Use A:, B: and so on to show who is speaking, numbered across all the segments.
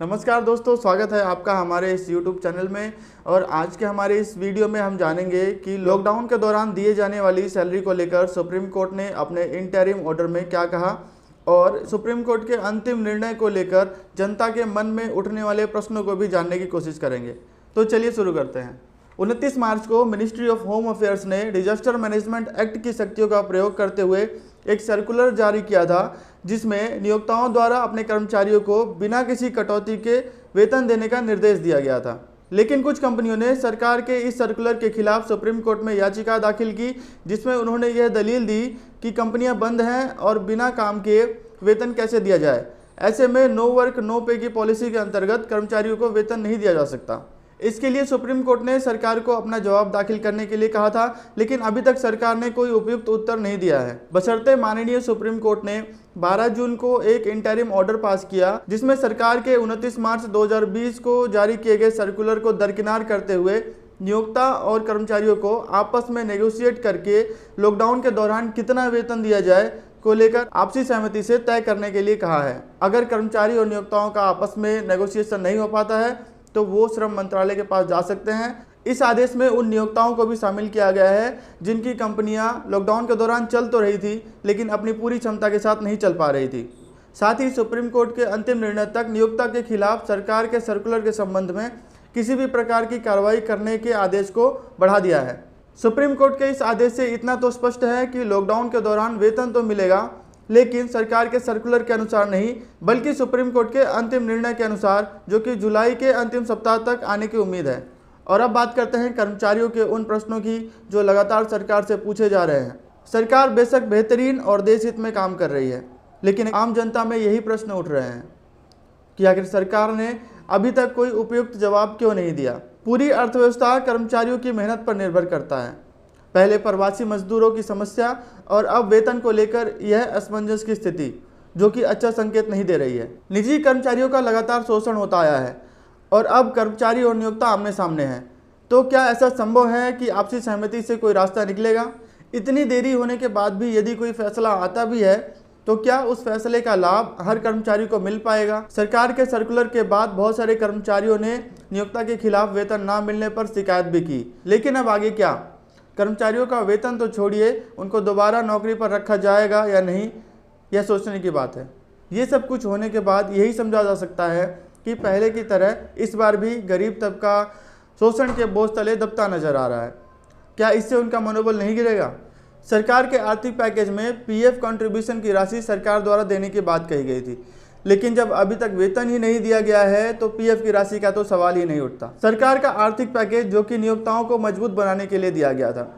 A: नमस्कार दोस्तों, स्वागत है आपका हमारे इस YouTube चैनल में। और आज के हमारे इस वीडियो में हम जानेंगे कि लॉकडाउन के दौरान दिए जाने वाली सैलरी को लेकर सुप्रीम कोर्ट ने अपने इंटरिम ऑर्डर में क्या कहा और सुप्रीम कोर्ट के अंतिम निर्णय को लेकर जनता के मन में उठने वाले प्रश्नों को भी जानने की कोशिश करेंगे। तो चलिए शुरू करते हैं। 29 मार्च को मिनिस्ट्री ऑफ होम अफेयर्स ने डिजास्टर मैनेजमेंट एक्ट की शक्तियों का प्रयोग करते हुए एक सर्कुलर जारी किया था, जिसमें नियोक्ताओं द्वारा अपने कर्मचारियों को बिना किसी कटौती के वेतन देने का निर्देश दिया गया था। लेकिन कुछ कंपनियों ने सरकार के इस सर्कुलर के खिलाफ सुप्रीम कोर्ट में याचिका दाखिल की, जिसमें उन्होंने यह दलील दी कि कंपनियां बंद हैं और बिना काम के वेतन कैसे दिया जाए। ऐसे में नो वर्क नो पे की पॉलिसी के अंतर्गत कर्मचारियों को वेतन नहीं दिया जा सकता। इसके लिए सुप्रीम कोर्ट ने सरकार को अपना जवाब दाखिल करने के लिए कहा था, लेकिन अभी तक सरकार ने कोई उपयुक्त उत्तर नहीं दिया है। बशर्ते माननीय सुप्रीम कोर्ट ने 12 जून को एक इंटरिम ऑर्डर पास किया, जिसमें सरकार के 29 मार्च 2020 को जारी किए गए सर्कुलर को दरकिनार करते हुए नियोक्ता और कर्मचारियों को आपस में नेगोशिएट करके लॉकडाउन के दौरान कितना वेतन दिया जाए को लेकर आपसी सहमति से तय करने के लिए कहा है। अगर कर्मचारी और नियोक्ताओं का आपस में नेगोशिएशन नहीं हो पाता है तो वो श्रम मंत्रालय के पास जा सकते हैं। इस आदेश में उन नियोक्ताओं को भी शामिल किया गया है जिनकी कंपनियां लॉकडाउन के दौरान चल तो रही थी, लेकिन अपनी पूरी क्षमता के साथ नहीं चल पा रही थी। साथ ही सुप्रीम कोर्ट के अंतिम निर्णय तक नियोक्ता के खिलाफ सरकार के सर्कुलर के संबंध में किसी भी प्रकार की कार्रवाई करने के आदेश को बढ़ा दिया है। सुप्रीम कोर्ट के इस आदेश से इतना तो स्पष्ट है कि लॉकडाउन के दौरान वेतन तो मिलेगा, लेकिन सरकार के सर्कुलर के अनुसार नहीं, बल्कि सुप्रीम कोर्ट के अंतिम निर्णय के अनुसार, जो कि जुलाई के अंतिम सप्ताह तक आने की उम्मीद है। और अब बात करते हैं कर्मचारियों के उन प्रश्नों की जो लगातार सरकार से पूछे जा रहे हैं। सरकार बेशक बेहतरीन और देश हित में काम कर रही है, लेकिन आम जनता में यही प्रश्न उठ रहे हैं कि आखिर सरकार ने अभी तक कोई उपयुक्त जवाब क्यों नहीं दिया। पूरी अर्थव्यवस्था कर्मचारियों की मेहनत पर निर्भर करता है। पहले प्रवासी मजदूरों की समस्या और अब वेतन को लेकर यह असमंजस की स्थिति, जो कि अच्छा संकेत नहीं दे रही है। निजी कर्मचारियों का लगातार शोषण होता आया है और अब कर्मचारी और नियोक्ता आमने सामने हैं। तो क्या ऐसा संभव है कि आपसी सहमति से कोई रास्ता निकलेगा? इतनी देरी होने के बाद भी यदि कोई फैसला आता भी है तो क्या उस फैसले का लाभ हर कर्मचारी को मिल पाएगा? सरकार के सर्कुलर के बाद बहुत सारे कर्मचारियों ने नियोक्ता के खिलाफ वेतन न मिलने पर शिकायत भी की, लेकिन अब आगे क्या? कर्मचारियों का वेतन तो छोड़िए, उनको दोबारा नौकरी पर रखा जाएगा या नहीं, यह सोचने की बात है। ये सब कुछ होने के बाद यही समझा जा सकता है कि पहले की तरह इस बार भी गरीब तबका शोषण के बोझ तले दबता नजर आ रहा है। क्या इससे उनका मनोबल नहीं गिरेगा? सरकार के आर्थिक पैकेज में पीएफ कंट्रीब्यूशन की राशि सरकार द्वारा देने की बात कही गई थी, लेकिन जब अभी तक वेतन ही नहीं दिया गया है तो पीएफ की राशि का तो सवाल ही नहीं उठता। सरकार का आर्थिक पैकेज जो कि नियोक्ताओं को मजबूत बनाने के लिए दिया गया था,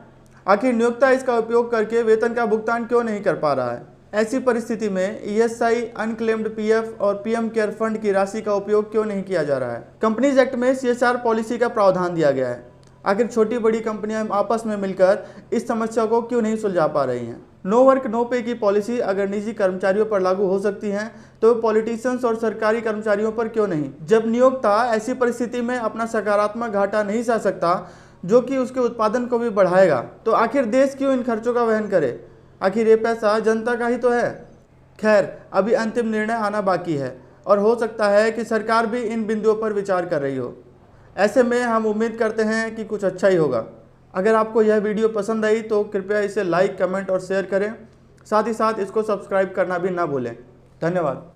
A: आखिर नियोक्ता इसका उपयोग करके वेतन का भुगतान क्यों नहीं कर पा रहा है? ऐसी परिस्थिति में ईएसआई, अनक्लेम्ड पीएफ और पीएम केयर फंड की राशि का उपयोग क्यों नहीं किया जा रहा है? कंपनीज एक्ट में सीएसआर पॉलिसी का प्रावधान दिया गया है। आखिर छोटी बड़ी कंपनियां आपस में मिलकर इस समस्या को क्यों नहीं सुलझा पा रही हैं? नो वर्क नो पे की पॉलिसी अगर निजी कर्मचारियों पर लागू हो सकती है तो पॉलिटिशियंस और सरकारी कर्मचारियों पर क्यों नहीं? जब नियोक्ता ऐसी परिस्थिति में अपना सकारात्मक घाटा नहीं सह सकता, जो कि उसके उत्पादन को भी बढ़ाएगा, तो आखिर देश क्यों इन खर्चों का वहन करे? आखिर ये पैसा जनता का ही तो है। खैर, अभी अंतिम निर्णय आना बाकी है और हो सकता है कि सरकार भी इन बिंदुओं पर विचार कर रही हो। ऐसे में हम उम्मीद करते हैं कि कुछ अच्छा ही होगा। अगर आपको यह वीडियो पसंद आई तो कृपया इसे लाइक, कमेंट और शेयर करें। साथ ही साथ इसको सब्सक्राइब करना भी ना भूलें। धन्यवाद।